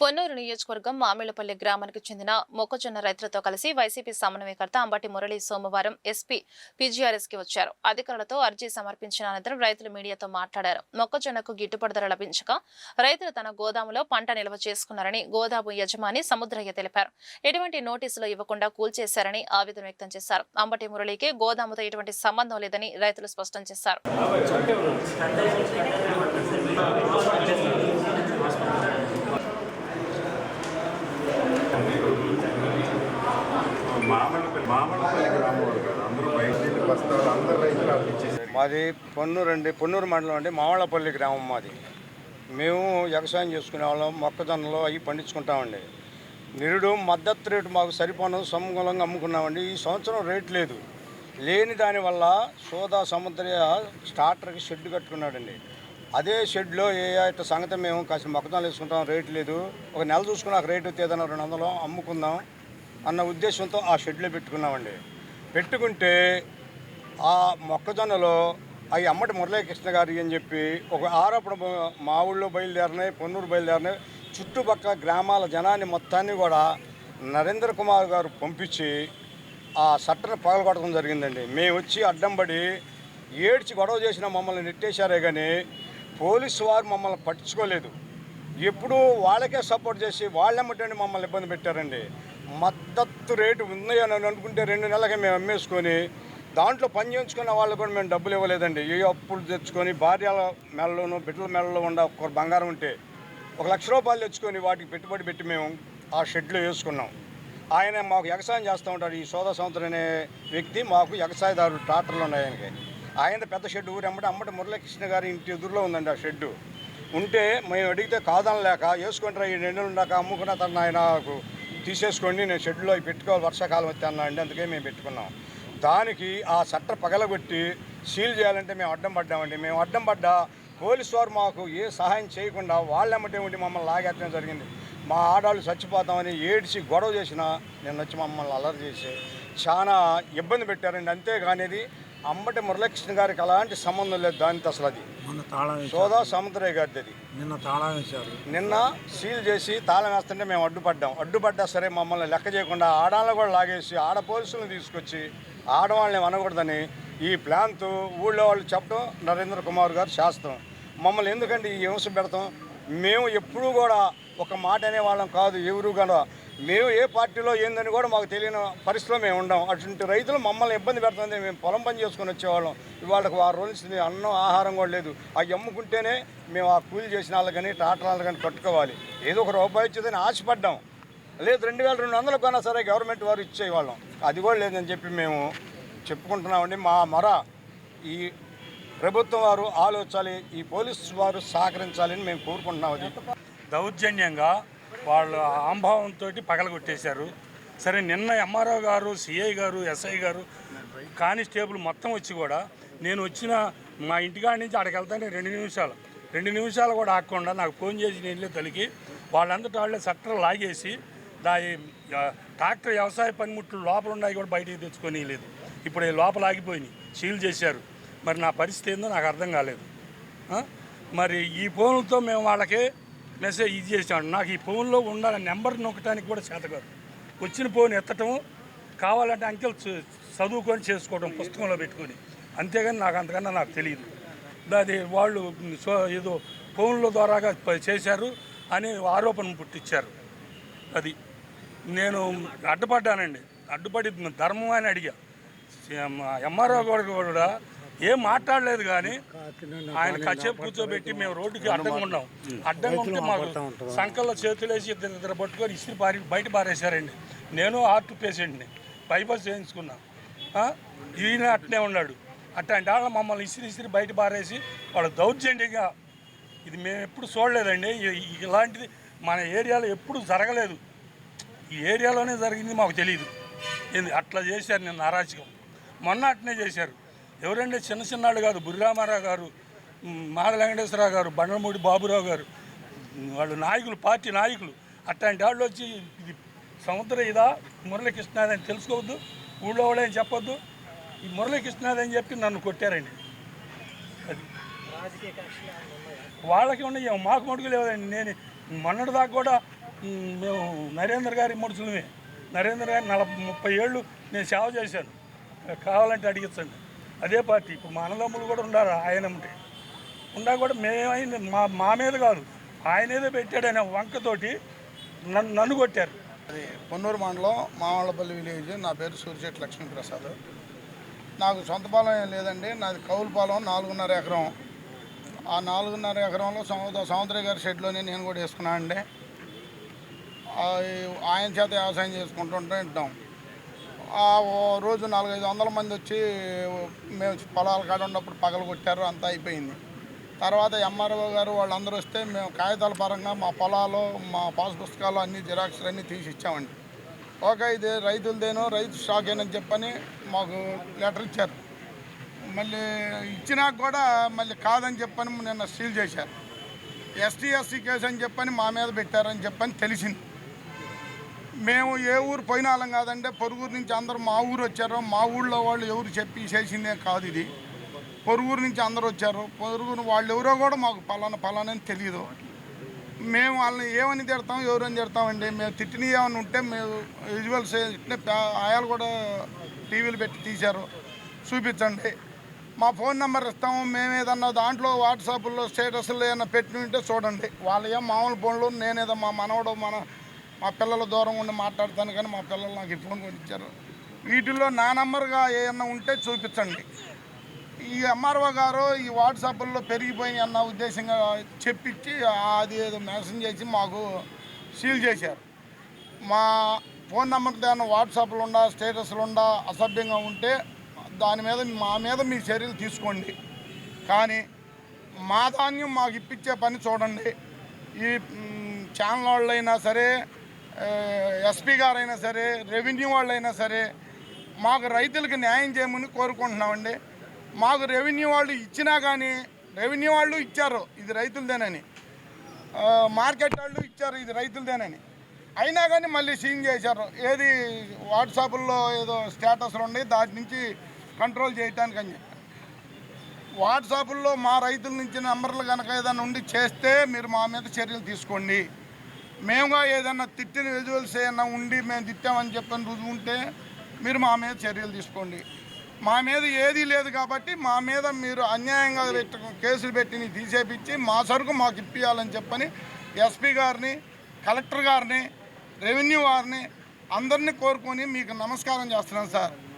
పొన్నూరు నియోజకవర్గం మామిళ్లపల్లి గ్రామానికి చెందిన మొక్కజొన్న రైతులతో కలిసి వైసీపీ సమన్వయకర్త అంబటి మురళి సోమవారం ఎస్పీ పీజీఆర్ఎస్ కి వచ్చారు. అధికారులతో అర్జీ సమర్పించిన అనంతరం రైతులు మీడియాతో మాట్లాడారు. మొక్కజొన్నకు గిట్టుబాటు ధర లభించక రైతులు తన గోదాములో పంట నిల్వ చేసుకున్నారని గోదాము యజమాని సముద్రయ్య తెలిపారు. ఎటువంటి నోటీసులు ఇవ్వకుండా కూల్చేశారని ఆవేదన వ్యక్తం చేశారు. అంబటి మురళికి గోదాముతో ఎటువంటి సంబంధం లేదని రైతులు స్పష్టం చేశారు. మాది పొన్నూరు మండలం అండి. మామిళ్లపల్లి గ్రామం మాది. మేము వ్యవసాయం చేసుకునే వాళ్ళం, మొక్కజొన్నలు అవి పండించుకుంటామండి. నిరుడు మద్దతు రేటు మాకు సరిపోను సమూలంగా అమ్ముకున్నామండి. ఈ సంవత్సరం రేటు లేదు. లేని దానివల్ల సముద్రయ్య స్టార్టర్కి షెడ్ కట్టుకున్నాడండి. అదే షెడ్లో ఇట్లా సంగతి మేము కాసిన మొక్కజొన్నలు వేసుకుంటాం, రేటు లేదు, ఒక నెల చూసుకున్నాక రేటు ఏదైనా 200 అమ్ముకుందాం అన్న ఉద్దేశంతో ఆ షెడ్లో పెట్టుకున్నామండి. పెట్టుకుంటే ఆ మొక్కజొన్నలో అవి అమ్మటి మురళీకృష్ణ గారి అని చెప్పి ఒక ఆరోపణ మా ఊళ్ళో బయలుదేరినాయి, పొన్నూరు బయలుదేరినాయి. చుట్టుపక్కల గ్రామాల జనాన్ని మొత్తాన్ని కూడా నరేంద్ర కుమార్ గారు పంపించి ఆ సట్టను పగలగొట్టడం జరిగిందండి. మేము వచ్చి అడ్డం పడి ఏడ్చి గొడవ చేసిన మమ్మల్ని నెట్టేశారే కానీ పోలీసు వారు మమ్మల్ని పట్టించుకోలేదు. ఎప్పుడూ వాళ్ళకే సపోర్ట్ చేసి వాళ్ళెమ్మటండి మమ్మల్ని ఇబ్బంది పెట్టారండి. మద్దతు రేటు ఉంది అని అనుకుంటే 2 నెలలకి మేము అమ్మేసుకొని దాంట్లో పని చేయించుకున్న వాళ్ళు కూడా మేము డబ్బులు ఇవ్వలేదండి. ఏ అప్పులు తెచ్చుకొని భార్యల మెడలోనూ బిడ్డల మెడలో ఉన్న ఒక బంగారం ఉంటే 1 లక్ష రూపాయలు తెచ్చుకొని వాటికి పెట్టుబడి పెట్టి మేము ఆ షెడ్లో వేసుకున్నాం. ఆయన మాకు వ్యవసాయం చేస్తూ ఉంటాడు. ఈ సముద్రం అనే వ్యక్తి మాకు వ్యవసాయదారు ట్రాక్టర్లు ఉన్నాయి ఆయనకి. ఆయన పెద్ద షెడ్ ఊరెమ్మటి అమ్మటి మురళీకృష్ణ గారి ఇంటి ఎదురులో ఉందండి ఆ షెడ్డు. ఉంటే మేము అడిగితే కాదనలేక వేసుకుంటారా ఈ 2 నెలలు ఉన్నాక అమ్ముకున్న తను ఆయనకు తీసేసుకోండి, నేను షెడ్లో అవి పెట్టుకోవాలి, వర్షాకాలం వచ్చి అన్నా అండి. అందుకే మేము పెట్టుకున్నాం. దానికి ఆ సట్ట పగలగొట్టి సీల్ చేయాలంటే మేము అడ్డం పడ్డామండి. మేము అడ్డం పడ్డా పోలీసు వారు మాకు ఏ సహాయం చేయకుండా వాళ్ళెమ్మటే ఉండి మమ్మల్ని లాగేత్తడం జరిగింది. మా ఆడవాళ్ళు చచ్చిపోతామని ఏడ్చి గొడవ చేసిన నిన్న వచ్చి మమ్మల్ని అల్లరి చేసి చాలా ఇబ్బంది పెట్టారండి. అంతేగానేది అంబటి మురళీకృష్ణ గారికి అలాంటి సంబంధం లేదు. దానితో అసలు అది సముద్రయ్య గారిది. అది నిన్న సీల్ చేసి తాళం వేస్తుంటే మేము అడ్డుపడ్డా సరే మమ్మల్ని లెక్క చేయకుండా ఆడవాళ్ళని కూడా లాగేసి ఆడ పోలీసులను తీసుకొచ్చి ఆడవాళ్ళని అనకూడదని ఈ ప్లాన్తో ఊళ్ళో వాళ్ళు చెప్పడం నరేంద్ర కుమార్ గారు శాస్త్రం. మమ్మల్ని ఎందుకంటే ఈ హింస పెడతాం? మేము ఎప్పుడూ కూడా ఒక మాట అనేవాళ్ళం కాదు. ఎవరు కూడా మేము ఏ పార్టీలో ఏందని కూడా మాకు తెలియని పరిస్థితిలో మేము ఉండం. అటువంటి రైతులు మమ్మల్ని ఇబ్బంది పెడుతుంది. మేము పొలం పని చేసుకొని వచ్చేవాళ్ళం. ఇవాళకి 6 రోజుల నుంచి అన్నం ఆహారం కూడా లేదు. అవి అమ్ముకుంటేనే మేము ఆ కూలి చేసిన వాళ్ళు కానీ ట్రాక్టర్ వాళ్ళు కానీ కట్టుకోవాలి. ఏదో ఒక రూపాయి ఇచ్చేదని ఆశపడ్డాం. లేదు 2200 కొన్నా సరే గవర్నమెంట్ వారు ఇచ్చేవాళ్ళం. అది కూడా లేదని చెప్పి మేము చెప్పుకుంటున్నామండి. మా మొర ఈ ప్రభుత్వం వారు ఆలోచించాలి, ఈ పోలీసు వారు సహకరించాలని మేము కోరుకుంటున్నాం. అది దౌర్జన్యంగా వాళ్ళు ఆంభావంతో పగలగొట్టేశారు. సరే నిన్న ఎంఆర్ఓ గారు, సిఐ గారు, ఎస్ఐ గారు, కానిస్టేబుల్ మొత్తం వచ్చి కూడా నేను వచ్చిన మా ఇంటికాడి నుంచి అక్కడికి వెళ్తానే 2 నిమిషాలు కూడా ఆగకుండా నాకు ఫోన్ చేసి నేను తలికి వాళ్ళందరూ వాళ్ళే సట్టర్ లాగేసి ట్రాక్టర్ వ్యవసాయ పనిముట్లు లోపల ఉన్నాయి కూడా బయటికి తెచ్చుకొని లేదు. ఇప్పుడు లోపల ఆగిపోయినాయి, సీల్ చేశారు. మరి నా పరిస్థితి ఏందో నాకు అర్థం కాలేదు. మరి ఈ ఫోన్లతో మేము వాళ్ళకి మెసేజ్ ఇది చేసాం. నాకు ఈ ఫోన్లో ఉన్న నెంబర్ నొక్కడానికి కూడా చేత కాదు. వచ్చిన ఫోన్ ఎత్తటం, కావాలంటే అంకెలు చదువుకొని చేసుకోవడం పుస్తకంలో పెట్టుకొని, అంతేగాని నాకు అంతకన్నా నాకు తెలియదు. అది వాళ్ళు ఏదో ఫోన్ల ద్వారాగా చేశారు అని ఆరోపణ పుట్టించారు. అది నేను అడ్డుపడ్డానండి. అడ్డుపడి ధర్మం అని అడిగా. ఎంఆర్ఓ కూడా ఏం మాట్లాడలేదు. కానీ ఆయన కచ్చేపు కూర్చోబెట్టి మేము రోడ్డుకి అడ్డంగా ఉన్నాం. అడ్డంగా ఉంటే మాకు సంకల్లో చేతులేసి ఇద్దరు పట్టుకొని ఇస్త్రీ బయట పారేశారండి. నేను హార్ట్ పేషెంట్ని, బైపాస్ చేయించుకున్నా. ఈయన అట్నే ఉన్నాడు. అట్లాంటి వాళ్ళ మమ్మల్ని ఇస్త్రీ బయట పారేసి వాళ్ళు దౌర్జన్యంగా, ఇది మేము ఎప్పుడు చూడలేదండి. ఇలాంటిది మన ఏరియాలో ఎప్పుడు జరగలేదు. ఈ ఏరియాలోనే జరిగింది, మాకు తెలియదు. అట్లా చేశారు నిన్న అరాచకం. మొన్న అట్నే చేశారు. ఎవరంటే చిన్నవాళ్ళు కాదు, బుర్రామారావు గారు, మాడ వెంకటేశ్వరరావు గారు, బండమూడి బాబురావు గారు, వాళ్ళు నాయకులు, పార్టీ నాయకులు. అట్లాంటి వాళ్ళు వచ్చి ఇది సముద్రయ్యదా మురళీకృష్ణాది అని తెలుసుకోవద్దు, ఊళ్ళో వాళ్ళని చెప్పొద్దు. ఈ మురళీకృష్ణాది అని చెప్పి నన్ను కొట్టారండి. అది వాళ్ళకి ఉన్నాయి, మాకు మటుకు లేదండి. నేను మొన్నటి దాకా కూడా మేము నరేంద్ర గారి మనుషులమే. నరేంద్ర గారి 30 ఏళ్ళు నేను సేవ చేశాను. కావాలంటే అడిగించండి. అదే పార్టీ. ఇప్పుడు మా అన్నదమ్ములు కూడా ఉన్నారు ఆయన ఉంటే ఉన్నా కూడా మేమైంది మా మీద కాదు, ఆయన ఏదో పెట్టాడనే వంకతోటి నన్ను కొట్టారు. అది పొన్నూరు మండలం మామళ్ళపల్లి విలేజ్. నా పేరు సూర్యశెట్టి లక్ష్మీప్రసాద్. నాకు సొంత పొలం ఏం లేదండి, నాది కౌలు పొలం 4.5 ఎకరం. ఆ 4.5 ఎకరంలో సముద్ర గారి షెడ్లోనే నేను కూడా వేసుకున్నాను అండి. ఆయన చేత వ్యవసాయం చేసుకుంటుంటే వింటాం. ఓ రోజు 400-500 మంది వచ్చి మేము పొలాల కాడ ఉన్నప్పుడు పగలు కొట్టారు, అంతా అయిపోయింది. తర్వాత ఎంఆర్ఓ గారు వాళ్ళందరూ వస్తే మేము కాగితాల పరంగా మా పొలాలు, మా పాస్ పుస్తకాలు అన్నీ జిరాక్స్లు అన్నీ తీసి ఇచ్చామండి. ఓకే, ఇది రైతులదేనో రైతు స్టాక్ ఏనని చెప్పని మాకు లెటర్ ఇచ్చారు. మళ్ళీ ఇచ్చినాక కూడా మళ్ళీ కాదని చెప్పని నిన్న సీల్ చేశారు. ఎస్టీ కేసు అని చెప్పని మా మీద పెట్టారని చెప్పని తెలిసింది. మేము ఏ ఊరు పోయిన వాళ్ళం కాదంటే పొరుగురు నుంచి అందరూ మా ఊరు వచ్చారు. మా ఊళ్ళో వాళ్ళు ఎవరు చెప్పి చేసిందే కాదు ఇది. పొరుగురు నుంచి అందరూ వచ్చారు. పొరుగురు వాళ్ళు ఎవరో కూడా మాకు పలానని తెలియదు. మేము వాళ్ళని ఏమని తిడతాం, ఎవరని తిడతామండి. మేము తిట్టిన ఏమని ఉంటే మేము విజువల్స్ ఆయాలు కూడా టీవీలు పెట్టి తీశారు, చూపించండి. మా ఫోన్ నెంబర్ ఇస్తాము. మేము ఏదన్నా దాంట్లో వాట్సాప్లో స్టేటస్లో ఏదైనా పెట్టి ఉంటే చూడండి. వాళ్ళు ఏం మామూలు ఫోన్లు, నేనేదో మా మనవడు మా పిల్లల దూరం ఉండి మాట్లాడతాను, కానీ మా పిల్లలు నాకు ఈ ఫోన్ కొనిచ్చారు. వీటిల్లో నా నెంబర్గా ఏమన్నా ఉంటే చూపించండి. ఈ ఎంఆర్ఓ గారు ఈ వాట్సాప్లో పెరిగిపోయినాయి అన్న ఉద్దేశంగా చెప్పించి అది ఏదో మెన్షన్ చేసి మాకు సీల్ చేశారు. మా ఫోన్ నెంబర్ దాన్ని వాట్సాప్లో ఉండా స్టేటస్లు ఉండా అసభ్యంగా ఉంటే దాని మీద మా మీద మీ చర్యలు తీసుకోండి. కానీ మా ధాన్యం మాకు ఇప్పించే పని చూడండి. ఈ ఛానల్ వాళ్ళైనా సరే, ఎస్పీ గారైనా సరే, రెవెన్యూ వాళ్ళైనా సరే మాకు రైతులకు న్యాయం చేయమని కోరుకుంటున్నామండి. మాకు రెవెన్యూ వాళ్ళు ఇచ్చినా కానీ, రెవెన్యూ వాళ్ళు ఇచ్చారు ఇది రైతులదేనని, మార్కెట్ వాళ్ళు ఇచ్చారు ఇది రైతులదేనని, అయినా కానీ మళ్ళీ సీన్ చేశారు. ఏది వాట్సాప్లో ఏదో స్టేటస్లు ఉన్నాయి, దాని నుంచి కంట్రోల్ చేయటానికి అని చెప్పి. వాట్సాప్లో మా రైతుల నుంచి నెంబర్లు కనుక ఏదైనా ఉండి చేస్తే మీరు మా మీద చర్యలు తీసుకోండి. మేముగా ఏదైనా తిట్టిన విజువల్స్ ఏదైనా ఉండి మేము తిట్టామని చెప్పని రుజువు ఉంటే మీరు మా మీద చర్యలు తీసుకోండి. మా మీద ఏదీ లేదు కాబట్టి మా మీద మీరు అన్యాయంగా కేసులు పెట్టి తీసేపించి మా సరుకు మాకు ఇప్పించాలని చెప్పని ఎస్పీ గారిని, కలెక్టర్ గారిని, రెవెన్యూ వారిని అందరినీ కోరుకొని మీకు నమస్కారం చేస్తున్నాను సార్.